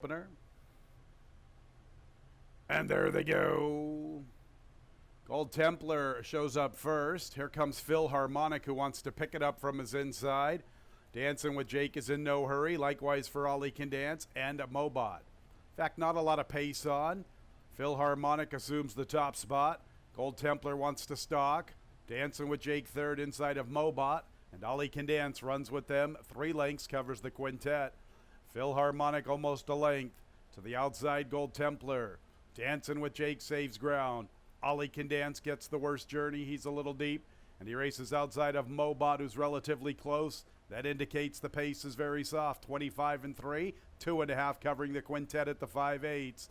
Opener. And there they go. Gold Templar shows up first. Here comes Phil Harmonic, who wants to pick it up from his inside. Dancing with Jake is in no hurry. Likewise for Ollie Can Dance and Mobot. In fact, not a lot of pace on. Phil Harmonic assumes the top spot. Gold Templar wants to stalk. Dancing with Jake third inside of Mobot. And Ollie Can Dance runs with them. 3 lengths covers the quintet. Phil Harmonic almost a length. To the outside, Gold Templar. Dancing with Jake saves ground. Ollie Can Dance gets the worst journey. He's a little deep. And he races outside of Mobot, who's relatively close. That indicates the pace is very soft. 25 and 3. 2.5 covering the quintet at the 5/8.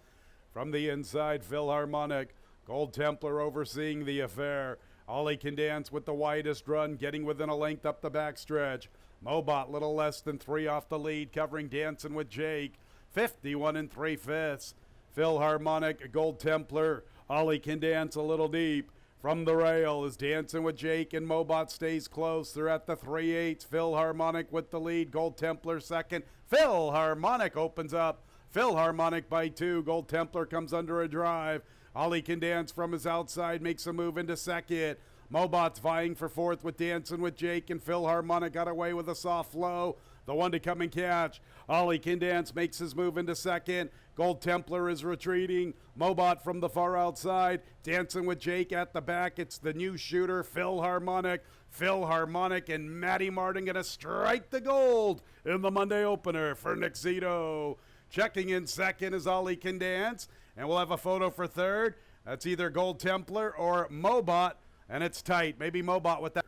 From the inside, Phil Harmonic. Gold Templar overseeing the affair. Ollie Can Dance with the widest run, getting within a length up the backstretch. Mobot little less than 3 off the lead, covering Dancing with Jake. 51 and 3/5. Phil Harmonic, Gold Templar. Ollie Can Dance a little deep. From the rail is Dancing with Jake, and Mobot stays close. They're at the 3/8. Phil Harmonic with the lead. Gold Templar second. Phil Harmonic opens up. Phil Harmonic by 2. Gold Templar comes under a drive. Ollie Can Dance from his outside makes a move into second. Mobot's vying for fourth with Dancing with Jake, and Phil Harmonic got away with a soft flow. The one to come and catch. Ollie Can Dance makes his move into second. Gold Templar is retreating. Mobot from the far outside. Dancing with Jake at the back. It's the new shooter, Phil Harmonic. Phil Harmonic and Matty Martin going to strike the gold in the Monday opener for Nick Zito. Checking in second is Ollie Can Dance. And we'll have a photo for third. That's either Gold Templar or Mobot. And it's tight. Maybe Mobot with that.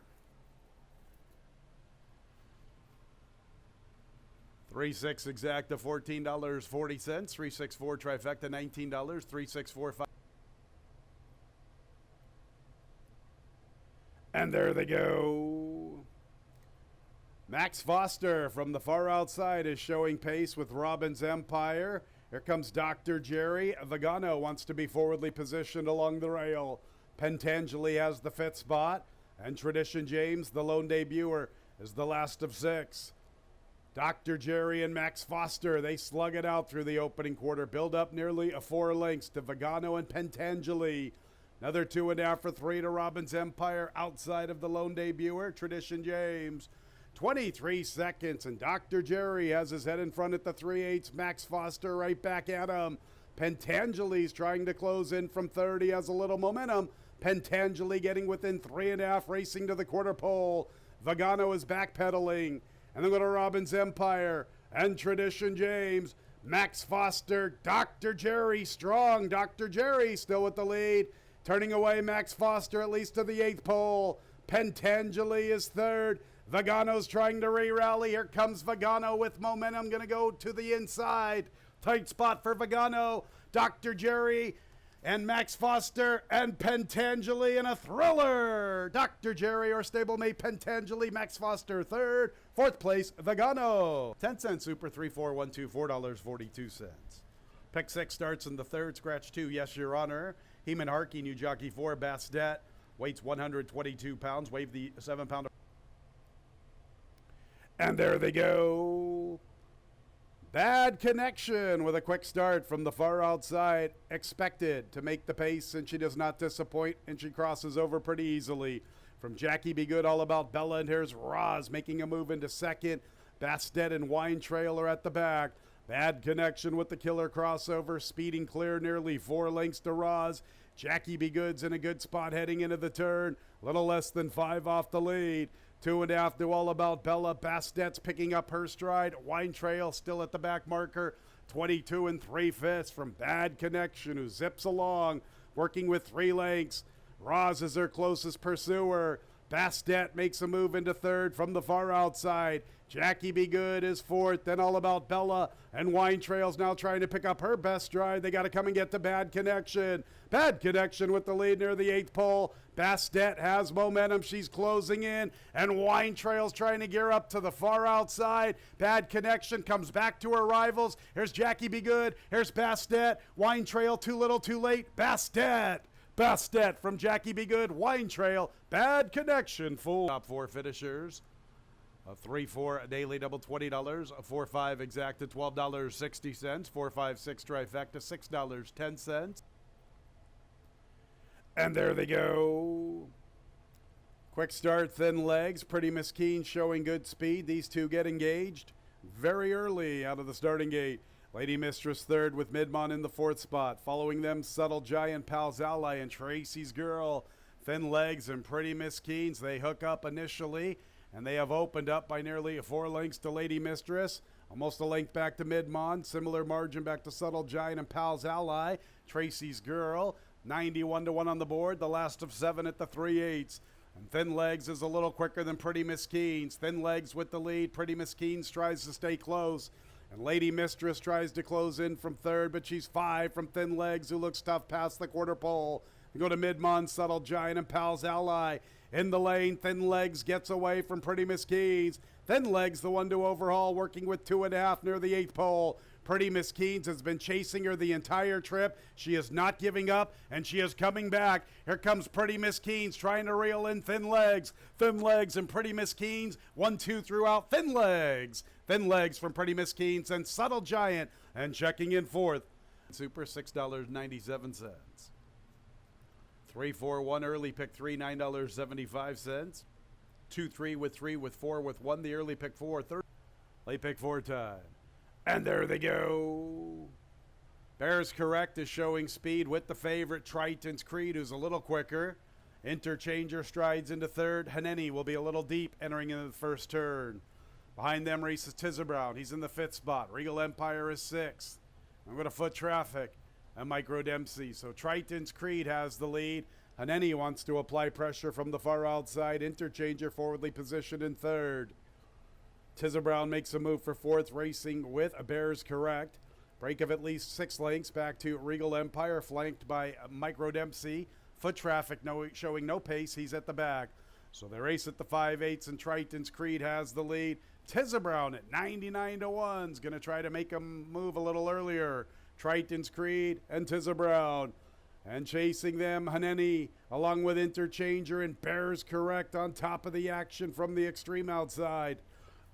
3-6 exacta, $14.40. 3-6-4 trifecta, $19. 3-6-4-5. And there they go. Max Foster from the far outside is showing pace with Robbins Empire. Here comes Dr. Jerry. Vagano wants to be forwardly positioned along the rail. Pentangeli has the 5th spot. And Tradition James, the lone debuter, is the last of 6. Dr. Jerry and Max Foster, they slug it out through the opening quarter. Build up nearly a 4 lengths to Vagano and Pentangeli. Another 2.5 for 3 to Robbins Empire outside of the lone debuter, Tradition James. 23 seconds, and Dr. Jerry has his head in front at the 3/8. Max Foster right back at him. Pentangeli's trying to close in from third. He has a little momentum. Pentangeli getting within 3.5, racing to the quarter pole. Vagano is backpedaling. And then go to Robbins Empire and Tradition James. Max Foster, Dr. Jerry strong. Dr. Jerry still with the lead. Turning away Max Foster at least to the 8th pole. Pentangeli is third. Vagano's trying to re-rally. Here comes Vagano with momentum. Going to go to the inside. Tight spot for Vagano. Dr. Jerry and Max Foster and Pentangeli in a thriller. Dr. Jerry or stablemate Pentangeli. Max Foster third. 4th place, Vagano. 10-cent super, 3-4-1-2, $4.42. Pick 6 starts in the 3rd. Scratch 2, yes, your honor. Heeman Harkey, new jockey 4, Bastet. Weights 122 pounds. Wave the 7-pounder. And there they go. Bad Connection with a quick start from the far outside. Expected to make the pace, and she does not disappoint, and she crosses over pretty easily. From Jackie Be Good, All About Bella, and here's Roz making a move into second. Bastet and Wine Trail are at the back. Bad Connection with the killer crossover, speeding clear nearly 4 lengths to Roz. Jackie Be Good's in a good spot heading into the turn. Little less than 5 off the lead. 2.5 to All About Bella. Bastet's picking up her stride. Wine Trail still at the back marker. 22 and 3/5 from Bad Connection, who zips along, working with 3 lengths. Roz is her closest pursuer. Bastet makes a move into third from the far outside. Jackie Be Good is fourth, then All About Bella, and Wine Trail's now trying to pick up her best stride. They got to come and get to Bad Connection. Bad Connection with the lead near the 8th pole. Bastet has momentum. She's closing in, and Wine Trail's trying to gear up to the far outside. Bad Connection comes back to her rivals. Here's Jackie Be Good. Here's Bastet. Wine Trail too little too late. Bastet. Bastet from Jackie Be Good. Wine Trail. Bad Connection. Full top 4 finishers. A 3-4 daily double $20. A 4-5 exacta $12.60. 4-5-6 trifecta $6.10. And there they go. Quick start, thin legs. Pretty Miss Keen showing good speed. These two get engaged very early out of the starting gate. Lady Mistress third with Midmont in the fourth spot. Following them, Subtle Giant, Pal's Ally, and Tracy's Girl. Thin legs and Pretty Miss Keen's. They hook up initially, and they have opened up by nearly 4 lengths to Lady Mistress. Almost a length back to Midmont. Similar margin back to Subtle Giant and Pal's Ally. Tracy's Girl. 91-1 on the board. The last of 7 at the 3/8. And Thin Legs is a little quicker than Pretty Miss Keen's. Thin Legs with the lead. Pretty Miss Keen's tries to stay close. And Lady Mistress tries to close in from third, but she's 5 from Thin Legs, who looks tough past the quarter pole. They go to Midmont, Subtle Giant, and Pal's Ally. In the lane, Thin Legs gets away from Pretty Miss Keen's. Thin Legs, the one to overhaul, working with 2.5 near the 8th pole. Pretty Miss Keen's has been chasing her the entire trip. She is not giving up, and she is coming back. Here comes Pretty Miss Keen's trying to reel in Thin Legs. Thin Legs and Pretty Miss Keen's. 1-2 throughout. Thin Legs. Thin Legs from Pretty Miss Keen's and Subtle Giant. And checking in fourth. Super $6.97. 3-4-1 early pick 3, $9.75. 2-3 with 3 with 4 with 1. The early pick 4, third. Late pick 4 time. And there they go. Bears Correct is showing speed with the favorite Triton's Creed, who's a little quicker. Interchanger strides into third. Haneni will be a little deep entering into the first turn. Behind them races Tizabrown. He's in the 5th spot. Regal Empire is 6th. I'm going to Foot Traffic and Micro Dempsey. So Triton's Creed has the lead. Haneni wants to apply pressure from the far outside. Interchanger forwardly positioned in third. Tizabrown makes a move for 4th, racing with Bears Correct. Break of at least 6 lengths back to Regal Empire, flanked by Micro Dempsey. Foot Traffic showing no pace. He's at the back. So they race at the 5/8, and Triton's Creed has the lead. Tizabrown at 99-1 is going to try to make him move a little earlier. Triton's Creed and Tizabrown. And chasing them, Haneni, along with Interchanger and Bears Correct on top of the action from the extreme outside.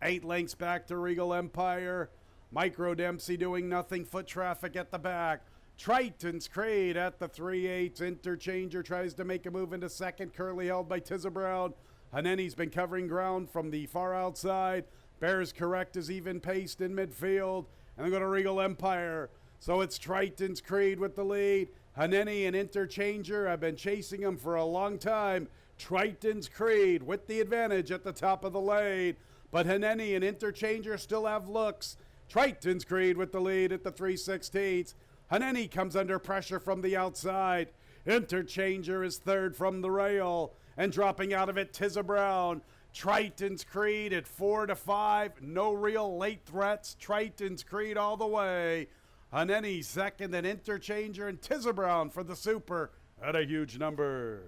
8 lengths back to Regal Empire. Micro Dempsey doing nothing. Foot Traffic at the back. Triton's Creed at the 3/8. Interchanger tries to make a move into second. Currently held by Tizabrown. Haneni's been covering ground from the far outside. Bears Correct is even paced in midfield. And they go to Regal Empire. So it's Triton's Creed with the lead. Haneni and Interchanger have been chasing him for a long time. Triton's Creed with the advantage at the top of the lane. But Haneni and Interchanger still have looks. Triton's Creed with the lead at the 3/16. Haneni comes under pressure from the outside. Interchanger is third from the rail. And dropping out of it, Tizabrown. Triton's Creed at 4-5. No real late threats. Triton's Creed all the way. Haneni second, and Interchanger and Tizabrown for the super at a huge number.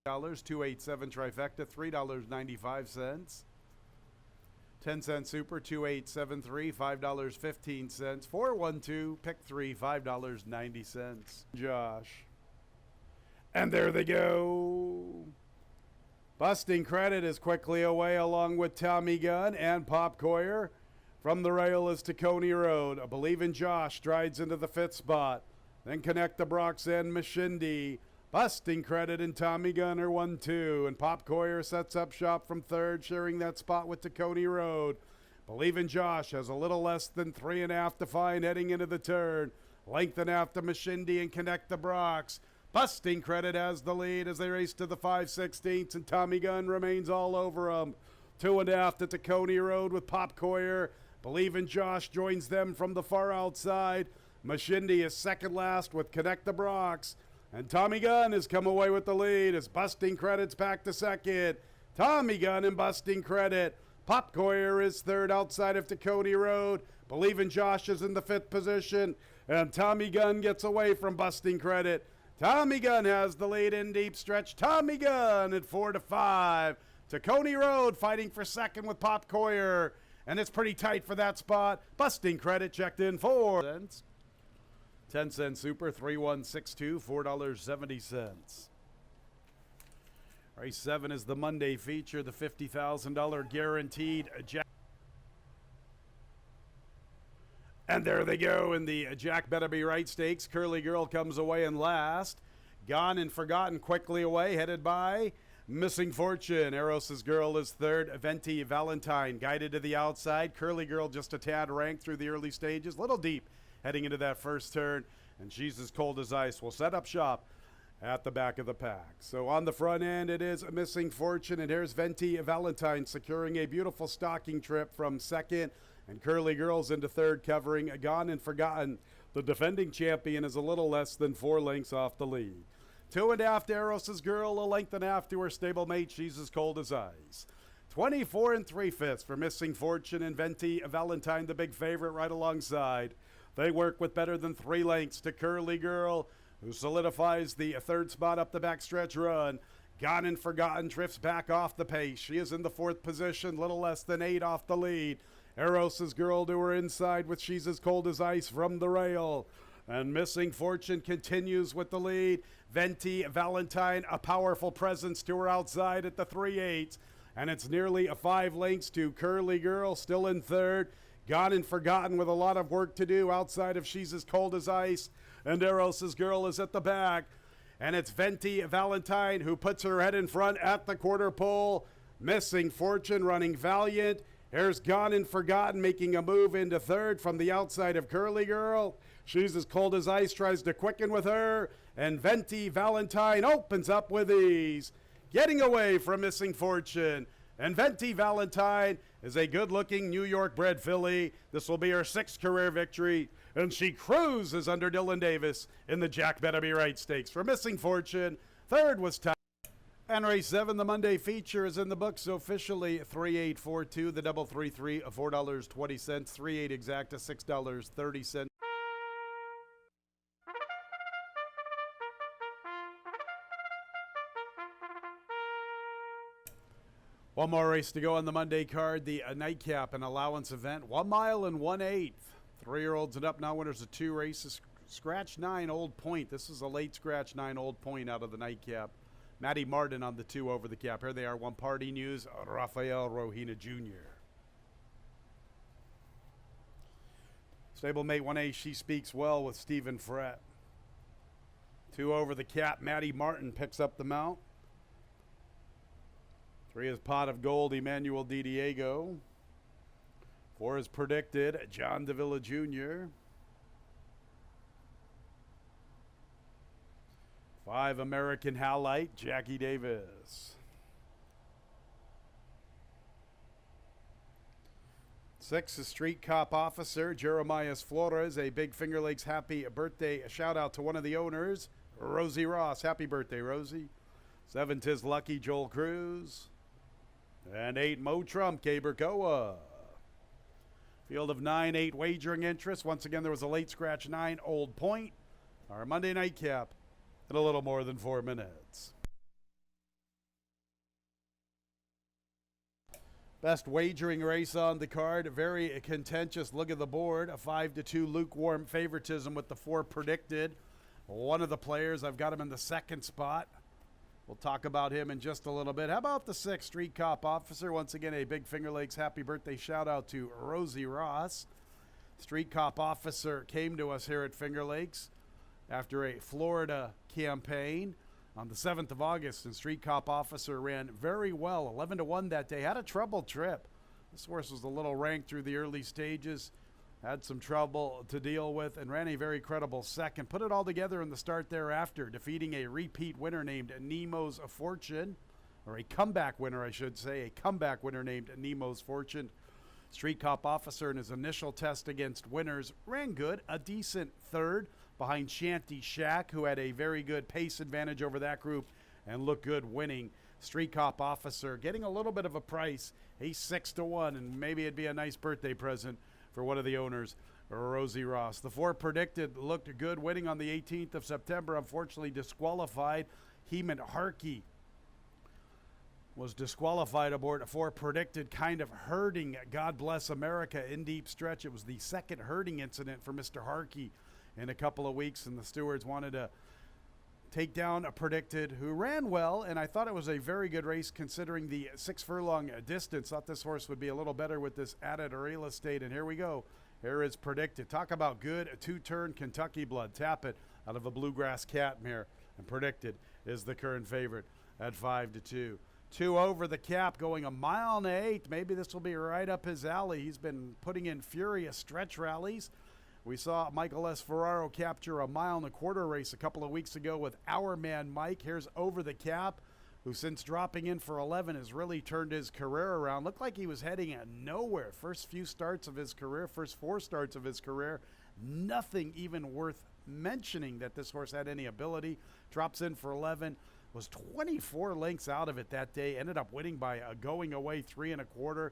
$287 trifecta, $3.95. 10-cent super, 2873, $5.15. 412, pick 3, $5.90. Josh. And there they go. Busting Credit is quickly away along with Tommy Gunn and Pop Coyer. From the rail is to Coney Road. I Believe in Josh strides into the 5th spot. Then Connect the Brox and Mashindi. Busting Credit and Tommy Gunn are 1-2. And Pop Coyer sets up shop from third, sharing that spot with Coney Road. Believe in Josh has a little less than 3.5 to find heading into the turn. Lengthen after Mashindi and Connect the Brox. Busting Credit has the lead as they race to the 5/16, and Tommy Gunn remains all over them. 2.5 to Coney Road with Pop Coyer. Believe in Josh joins them from the far outside. Mashindi is second last with Connect the Brox. And Tommy Gunn has come away with the lead as Busting Credit's back to second. Tommy Gunn and Busting Credit. Pop Coyer is third outside of Coney Road. Believe in Josh is in the 5th position. And Tommy Gunn gets away from Busting Credit. Tommy Gunn has the lead in deep stretch. Tommy Gunn at 4-5. Coney Road fighting for second with Pop Coyer. And it's pretty tight for that spot. Busting Credit checked in 4 cents. 10-cent super, 3162, $4.70. Race 7 is the Monday feature, the $50,000 guaranteed Jack. And there they go in the Jack Better Be Right Stakes. Curly Girl comes away in last. Gone and Forgotten quickly away, headed by Missing Fortune. Eros's Girl is third. Venti Valentine guided to the outside. Curly Girl just a tad ranked through the early stages. Little deep heading into that first turn. And She's as Cold as Ice will set up shop at the back of the pack. So on the front end, it is Missing Fortune. And here's Venti Valentine securing a beautiful stocking trip from second. And Curly Girl's into third, covering Gone and Forgotten. The defending champion is a little less than 4 lengths off the lead. 2.5 to Eros's Girl, a length and a half to her stablemate, She's as Cold as Ice. 24 3/5 for Missing Fortune and Venti Valentine, the big favorite, right alongside. They work with better than 3 lengths to Curly Girl, who solidifies the third spot up the backstretch run. Gone and Forgotten drifts back off the pace. She is in the 4th position, little less than 8 off the lead. Eros's Girl to her inside with She's as Cold as Ice from the rail. And Missing Fortune continues with the lead. Venti Valentine, a powerful presence to her outside at the 3/8. And it's nearly a 5 lengths to Curly Girl, still in third. Gone and Forgotten with a lot of work to do outside of She's as Cold as Ice. And Eros's Girl is at the back. And it's Venti Valentine who puts her head in front at the quarter pole. Missing Fortune running valiant. Here's Gone and Forgotten making a move into third from the outside of Curly Girl. She's as Cold as Ice tries to quicken with her. And Venti Valentine opens up with ease, getting away from Missing Fortune. And Venti Valentine is a good-looking New York-bred filly. This will be her 6th career victory. And she cruises under Dylan Davis in the Jack Better Be Right Stakes. For Missing Fortune, third was Ty. And race 7, the Monday feature, is in the books officially. 3842, the double 3-3 of $4.20, 3-8 exacta, $6.30. One more race to go on the Monday card, the nightcap and allowance event. 1 mile and 1/8. 3-year-olds and up now, winners of 2 races. Scratch 9 Old Point. This is a late scratch 9 Old Point out of the nightcap. Matty Martin on the 2 over the cap. Here they are, One Party News, Rafael Rohina Jr. Stablemate 1A, She Speaks Well with Stephen Frett. 2 over the cap, Matty Martin picks up the mount. 3 is Pot of Gold, Emmanuel Di Diego. 4 is Predicted, John Davila Jr. 5, American Halite, Jackie Davis. 6 is Street Cop Officer, Jeremiah Flores. A Big Finger Lakes happy birthday shout out to one of the owners, Rosie Ross. Happy birthday, Rosie. 7, Tis Lucky, Joel Cruz. And 8, Mo Trump, Cabercoa. Field of 9, 8 wagering interest. Once again, there was a late scratch 9 Old Point. Our Monday night cap in a little more than 4 minutes. Best wagering race on the card. Very contentious look at the board. A 5-2 lukewarm favoritism with the 4 Predicted. One of the players, I've got him in the 2nd spot. We'll talk about him in just a little bit. How about the 6 Street Cop Officer? Once again, a Big Finger Lakes happy birthday shout out to Rosie Ross. Street Cop Officer came to us here at Finger Lakes after a Florida campaign on the 7th of August, and Street Cop Officer ran very well, 11-1 that day. Had a troubled trip. This horse was a little ranked through the early stages, had some trouble to deal with, and ran a very credible second. Put it all together in the start thereafter, defeating a repeat winner named Nemo's Fortune, or a comeback winner, I should say, a comeback winner named Nemo's Fortune. Street Cop Officer in his initial test against winners ran good, a decent third behind Shanty Shack, who had a very good pace advantage over that group and looked good winning. Street Cop Officer getting a little bit of a price. He's 6-1, and maybe it'd be a nice birthday present for one of the owners, Rosie Ross. The 4 Predicted looked good, winning on the 18th of September. Unfortunately disqualified. Heman Harkey was disqualified aboard. 4 Predicted kind of herding God Bless America in deep stretch. It was the 2nd herding incident for Mr. Harkey in a couple of weeks, and the stewards wanted to take down a Predicted, who ran well, and I thought it was a very good race considering the 6 furlong distance. Thought this horse would be a little better with this added real estate, and here we go. Here is Predicted. Talk about good, a 2-turn Kentucky blood. Tap it out of a Bluegrass Catmere, and Predicted is the current favorite at 5-2. 2 over the cap, going 1.8 miles. Maybe this will be right up his alley. He's been putting in furious stretch rallies. We saw Michael S. Ferraro capture a 1.25 mile race a couple of weeks ago with our man Mike. Here's Over the Cap, who since dropping in for 11 has really turned his career around. Looked like he was heading at nowhere. First 4 starts of his career, nothing even worth mentioning that this horse had any ability. Drops in for 11, was 24 lengths out of it that day, ended up winning by a going away 3.25.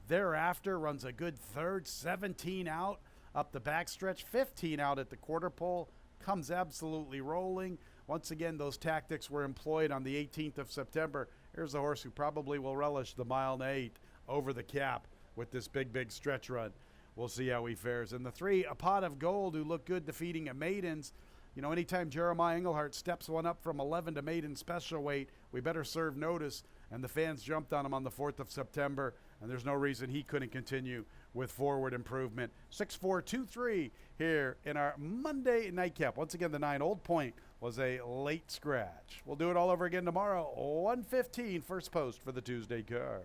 Thereafter runs a good third, 17 out up the backstretch, 15 out at the quarter pole, comes absolutely rolling. Once again, those tactics were employed on the 18th of September. Here's a horse who probably will relish the 1.8 mile over the cap with this big stretch run. We'll see how he fares. And the 3, A Pot of Gold, who looked good defeating a maidens. You know, anytime Jeremiah Englehart steps one up from 11 to maiden special weight, we better serve notice. And the fans jumped on him on the 4th of September, and there's no reason he couldn't continue with forward improvement. 6-4-2-3 here in our Monday nightcap. Once again, the 9 Old Point was a late scratch. We'll do it all over again tomorrow, 1:15, first post for the Tuesday card.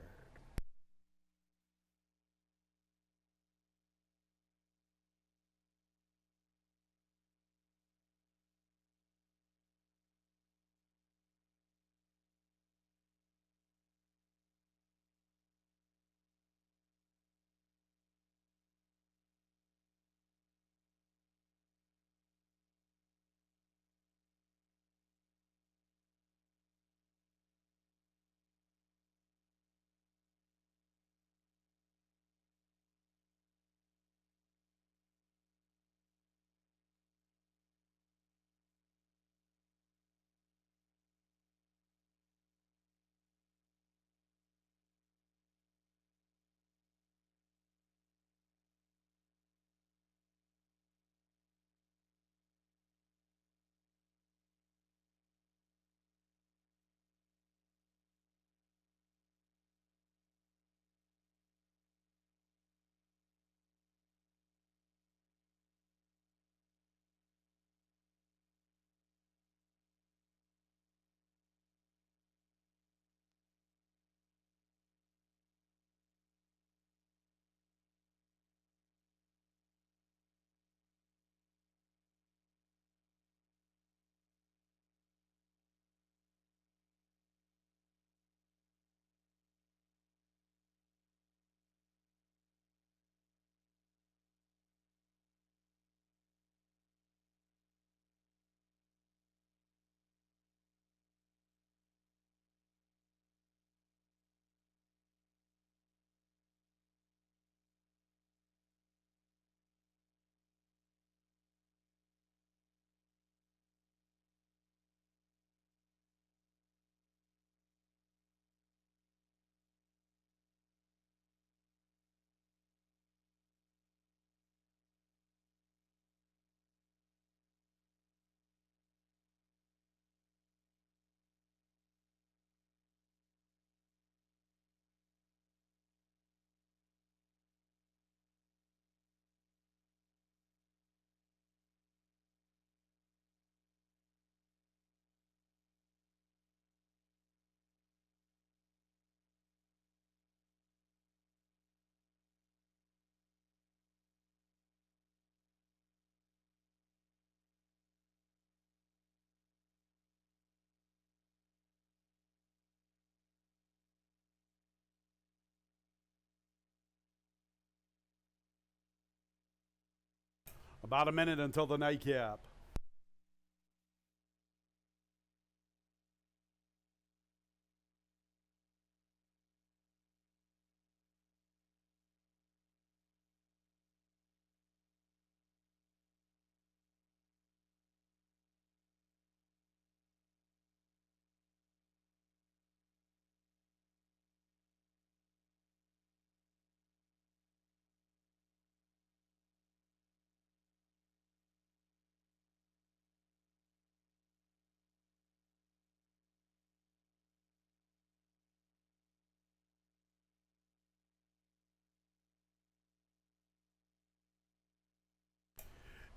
About a minute until the nightcap.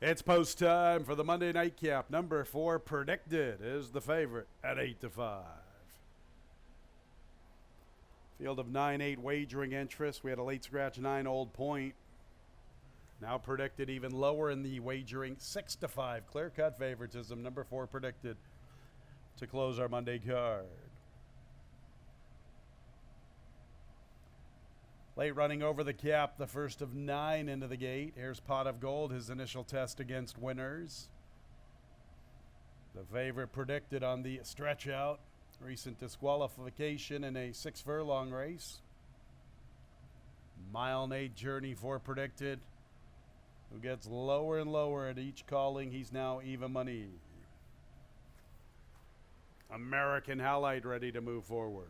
It's post time for the Monday night cap. Number 4 predicted is the favorite at 8-5. Field of 9-8 wagering interest. We had a late scratch 9 Old Point. Now predicted even lower in the wagering 6-5. Clear cut favoritism. Number 4 predicted to close our Monday card. Late running over the cap, the first of 9 into the gate. Here's Pot of Gold, his initial test against winners. The favorite predicted on the stretch out. Recent disqualification in a 6 furlong race. Mile and 8 journey for predicted. Who gets lower and lower at each calling. He's now even money. American Halite ready to move forward.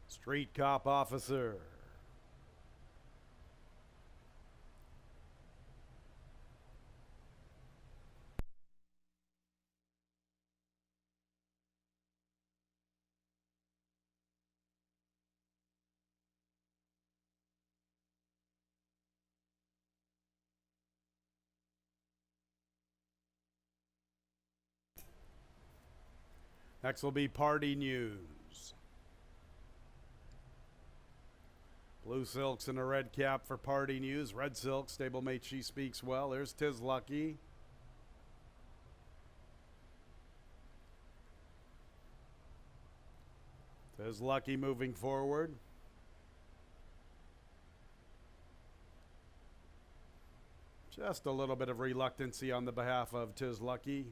Street Cop Officer. Next will be Party News. Blue Silks in a red cap for Party News. Red Silk, stablemate She Speaks Well. There's Tis Lucky. Tis Lucky moving forward. Just a little bit of reluctancy on the behalf of Tis Lucky.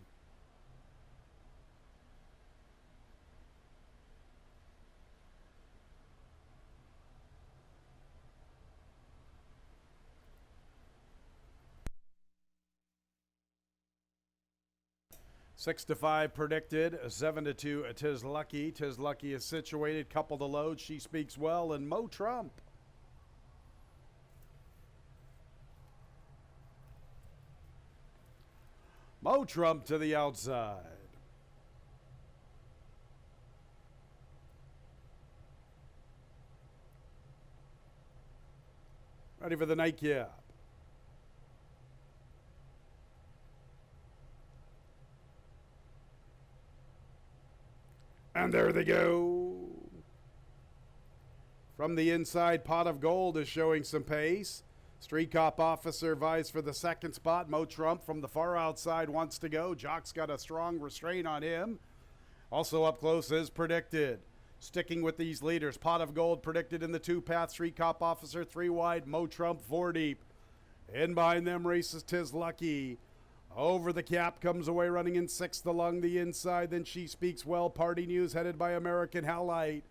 Six to 5 predicted, 7-2. Tis Lucky. Tis Lucky is situated. Couple to load. She Speaks Well, and Mo Trump. Mo Trump to the outside. Ready for the nightcap. And there they go. From the inside, Pot of Gold is showing some pace. Street Cop Officer vies for the second spot. Mo Trump from the far outside wants to go. Jock's got a strong restraint on him. Also up close is predicted. Sticking with these leaders, Pot of Gold predicted in the 2-path. Street Cop Officer 3 wide. Mo Trump 4 deep. In behind them races Tis Lucky. Over the cap, comes away running in 6th along the inside. Then She Speaks Well. Party News headed by American Halite.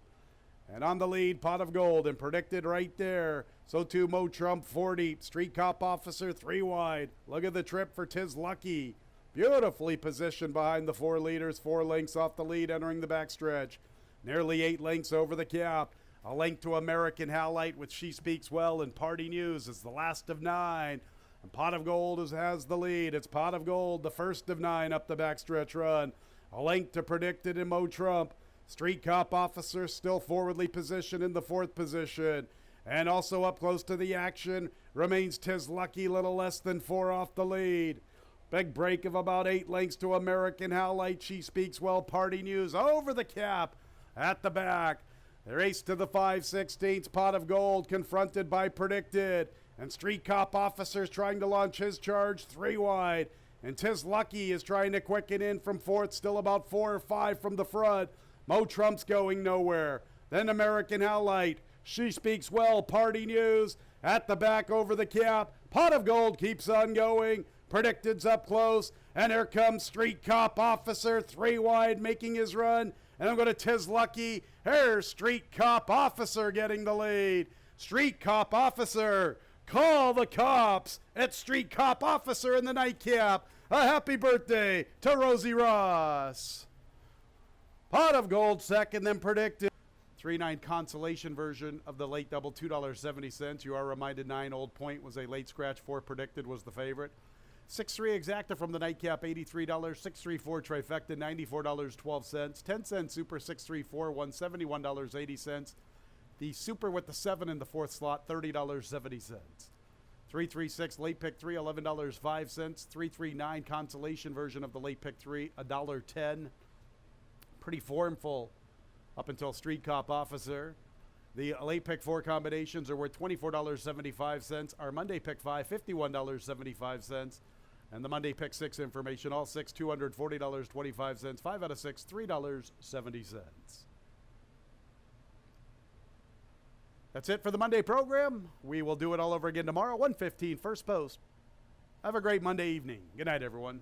And on the lead, Pot of Gold, and predicted right there. So too Mo Trump 4 deep. Street Cop Officer 3 wide. Look at the trip for Tis Lucky. Beautifully positioned behind the 4 leaders. 4 lengths off the lead entering the backstretch. Nearly 8 lengths over the cap. A length to American Halite with She Speaks Well, and Party News is the last of 9. And Pot of Gold has the lead. It's Pot of Gold, the first of 9 up the backstretch run. A length to predicted in Mo Trump. Street Cop Officer still forwardly positioned in the 4th position. And also up close to the action remains Tis Lucky, little less than 4 off the lead. Big break of about 8 lengths to American Halite. She Speaks Well. Party News over the cap at the back. The race to the 5/16. Pot of Gold confronted by predicted. And Street Cop Officer's trying to launch his charge 3 wide. And Tis Lucky is trying to quicken in from 4th, still about 4 or 5 from the front. Mo Trump's going nowhere. Then American Halite. She Speaks Well. Party News at the back over the cap. Pot of Gold keeps on going. Predicted's up close. And here comes Street Cop Officer 3 wide making his run. And I'm going to Tis Lucky. Here's Street Cop Officer getting the lead. Street Cop Officer. Call the cops. It's Street Cop Officer in the nightcap. A happy birthday to Rosie Ross. Pot of Gold second, then predicted. 3-9 consolation version of the late double, $2.70. You are reminded 9 Old Point was a late scratch. 4 predicted was the favorite. 6-3 exacta from the nightcap, $83. 6-3-4 trifecta, $94.12. 10-cent super 6-3-4, $171.80. The super with the 7 in the fourth slot, $30.70. 336 late pick 3, $11.05. 339 consolation version of the late pick 3, $1.10. Pretty formful up until Street Cop Officer. The late pick 4 combinations are worth $24.75. Our Monday pick 5, $51.75. And the Monday pick 6 information, all 6, $240.25. 5 out of 6, $3.70. That's it for the Monday program. We will do it all over again tomorrow, 1:15, first post. Have a great Monday evening. Good night, everyone.